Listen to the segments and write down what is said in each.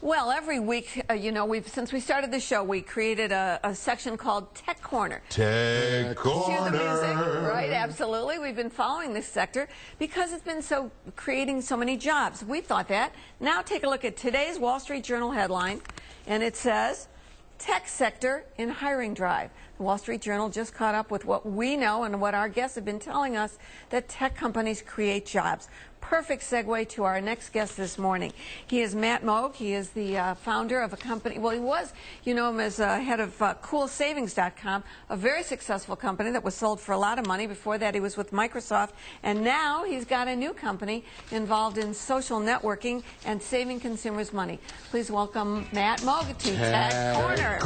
Well, every week, since we started the show, we created a section called Tech Corner. Tech Corner. Cue the music, right? Absolutely. We've been following this sector because it's been creating so many jobs. We thought that. Now take a look at today's Wall Street Journal headline, and it says, Tech sector in hiring drive. The Wall Street Journal just caught up with what we know and what our guests have been telling us, that tech companies create jobs. Perfect segue to our next guest this morning. He is Matt Moog. He is the founder of a company. Well, he was, you know him as head of CoolSavings.com, a very successful company that was sold for a lot of money. Before that, he was with Microsoft. And now he's got a new company involved in social networking and saving consumers money. Please welcome Matt Moog to Tech Corner.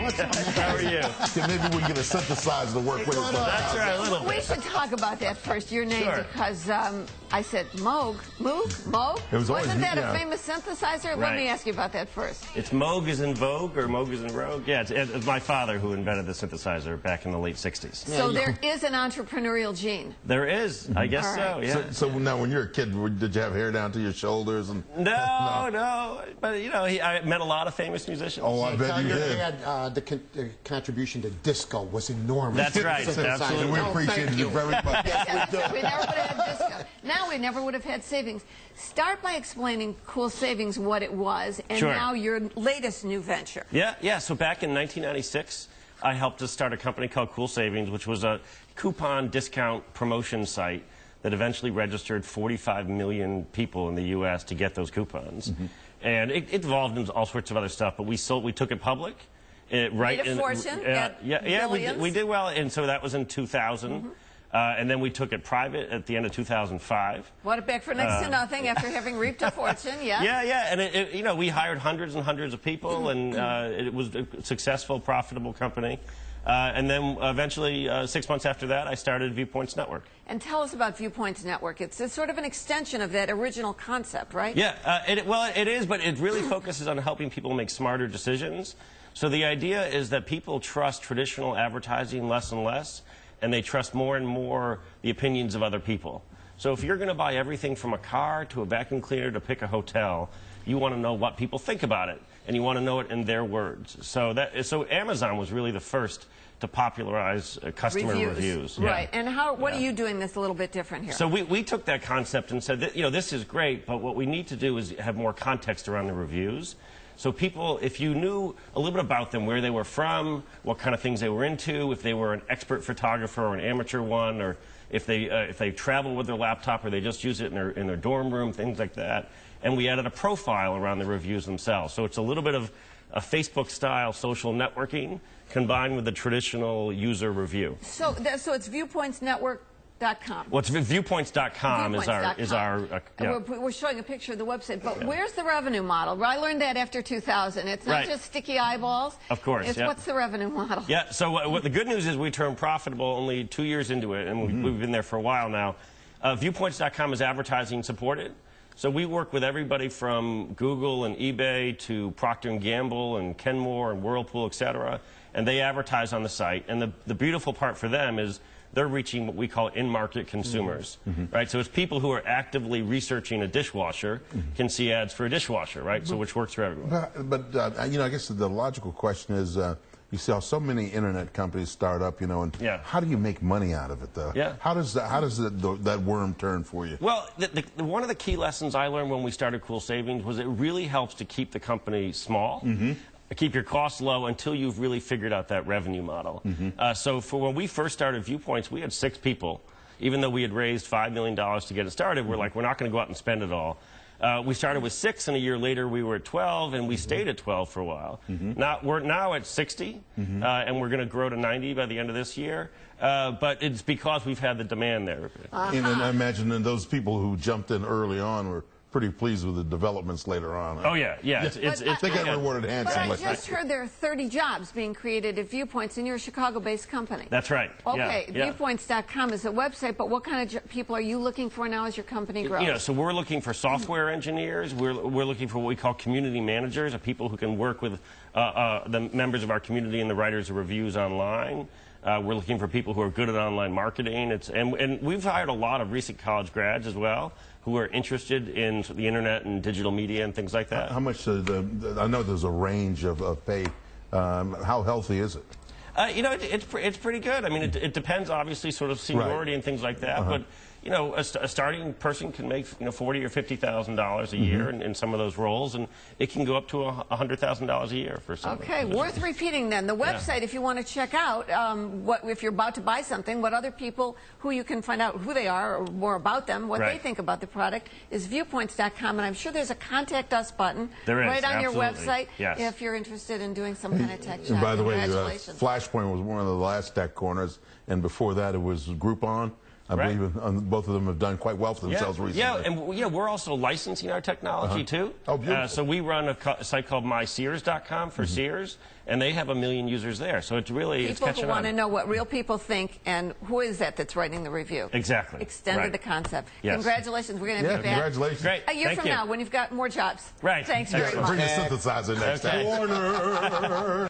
What's up? How are you? Maybe we can get a synthesizer to work with it. That's right, a little bit. We should talk about that first, your name, Sure. because I said Moog. It was always, Wasn't that yeah. a famous synthesizer? Let Right. me ask you about that first. It's Moog is in vogue, or Moog is in rogue? Yeah, it's my father who invented the synthesizer back in the late 60s. So there is an entrepreneurial gene. There is, I guess so, yeah. So now, when you were a kid, did you have hair down to your shoulders? And No. But, you know, I met a lot of famous musicians. Oh, I bet you did. Had, the contribution to disco was enormous. That's right, absolutely. We appreciate you very much. Yes, we never would have had disco. Now we never would have had savings. Start by explaining Cool Savings, what it was, and Sure. now your latest new venture. Yeah. So back in 1996, I helped to start a company called Cool Savings, which was a coupon discount promotion site that eventually registered 45 million people in the U.S. to get those coupons. And it evolved into all sorts of other stuff, but we took it public. Made a fortune. We did well, and so that was in 2000. And then we took it private at the end of 2005. Bought it back for next to nothing after having reaped a fortune, yeah. Yeah, and you know, we hired hundreds and hundreds of people, and it was a successful, profitable company. And then eventually, 6 months after that, I started Viewpoints Network. And tell us about Viewpoints Network. It's sort of an extension of that original concept, right? Yeah, it is, but it really focuses on helping people make smarter decisions. So the idea is that people trust traditional advertising less and less, and they trust more and more the opinions of other people. So if you're going to buy everything from a car to a vacuum cleaner to pick a hotel, you want to know what people think about it, and you want to know it in their words. So Amazon was really the first to popularize customer reviews. Right. And what are you doing that's a little bit different here? So we took that concept and said that, you know, this is great, but what we need to do is have more context around the reviews. So people, if you knew a little bit about them, where they were from, what kind of things they were into, if they were an expert photographer or an amateur one, or if they travel with their laptop or they just use it in their dorm room, things like that. And we added a profile around the reviews themselves. So it's a little bit of a Facebook-style social networking combined with the traditional user review. So it's ViewpointsNetwork.com. Well, it's Viewpoints.com is our yeah. We're showing a picture of the website, but where's the revenue model? I learned that after 2000. It's not just sticky eyeballs. Of course, it's what's the revenue model? Yeah, so what the good news is we turned profitable only 2 years into it, and we've been there for a while now. Viewpoints.com is advertising supported. So we work with everybody from Google and eBay to Procter & Gamble and Kenmore and Whirlpool, etc. And they advertise on the site. And the beautiful part for them is they're reaching what we call in-market consumers, right? So it's people who are actively researching a dishwasher can see ads for a dishwasher, right? So which works for everyone. But you know, I guess the logical question is, you see how so many internet companies start up, you know, and how do you make money out of it, though? Yeah. How does that worm turn for you? Well, one of the key lessons I learned when we started Cool Savings was it really helps to keep the company small. Keep your costs low until you've really figured out that revenue model. So for when we first started Viewpoints, we had 6 people. Even though we had raised $5 million to get it started, we're like, we're not going to go out and spend it all. We started with 6, and a year later we were at 12, and we stayed at 12 for a while. We're now at 60, and we're going to grow to 90 by the end of this year. But it's because we've had the demand there. And I imagine that those people who jumped in early on were pretty pleased with the developments later on. Oh, yeah. They got rewarded handsomely. But I just heard there are 30 jobs being created at Viewpoints, and you're a Chicago-based company. That's right. Okay, Viewpoints.com is a website, but what kind of people are you looking for now as your company grows? You know, so we're looking for software engineers. We're looking for what we call community managers, people who can work with the members of our community and the writers of reviews online. We're looking for people who are good at online marketing. And we've hired a lot of recent college grads as well who are interested in the internet and digital media and things like that. How much? I know there's a range of pay. How healthy is it? You know, it's pretty good. I mean, it depends, obviously, sort of seniority and things like that. But you know, a starting person can make $40,000 or $50,000 a year in some of those roles, and it can go up to $100,000 a year for some. Okay, worth repeating then. The website, if you want to check out if you're about to buy something, what other people who you can find out who they are or more about them, what they think about the product, is viewpoints.com, and I'm sure there's a contact us button right on your website if you're interested in doing some kind of tech chat. And by the way, Flashpoint was one of the last tech corners, and before that it was Groupon. I believe both of them have done quite well for themselves recently. Yeah, and we're also licensing our technology too. Oh, beautiful. So we run a site called mysears.com for Sears, and they have 1 million users there. So it's really people who want to know what real people think, and who is that's writing the review. Exactly. Extended the concept. Yes. Congratulations. We're going to be back. Congratulations. Great. A year from now when you've got more jobs. Right. Thanks very much. Bring the synthesizer next time.